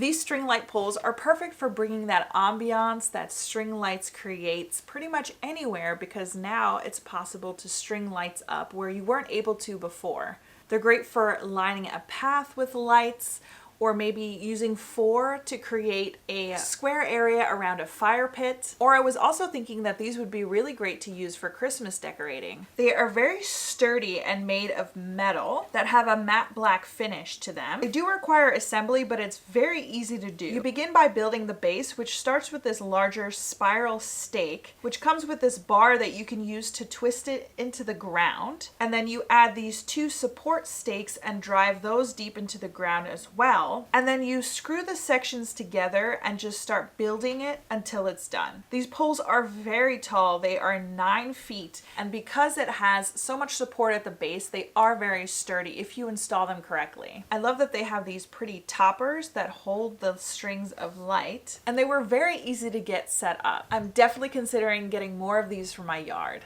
These string light poles are perfect for bringing that ambiance that string lights creates pretty much anywhere, because now it's possible to string lights up where you weren't able to before. They're great for lining a path with lights, or maybe using 4 to create a square area around a fire pit. Or I was also thinking that these would be really great to use for Christmas decorating. They are very sturdy and made of metal that have a matte black finish to them. They do require assembly, but it's very easy to do. You begin by building the base, which starts with this larger spiral stake, which comes with this bar that you can use to twist it into the ground. And then you add these 2 support stakes and drive those deep into the ground as well. And then you screw the sections together and just start building it until it's done. These poles are very tall. They are 9 feet. And because it has so much support at the base, they are very sturdy if you install them correctly. I love that they have these pretty toppers that hold the strings of light. And they were very easy to get set up. I'm definitely considering getting more of these for my yard.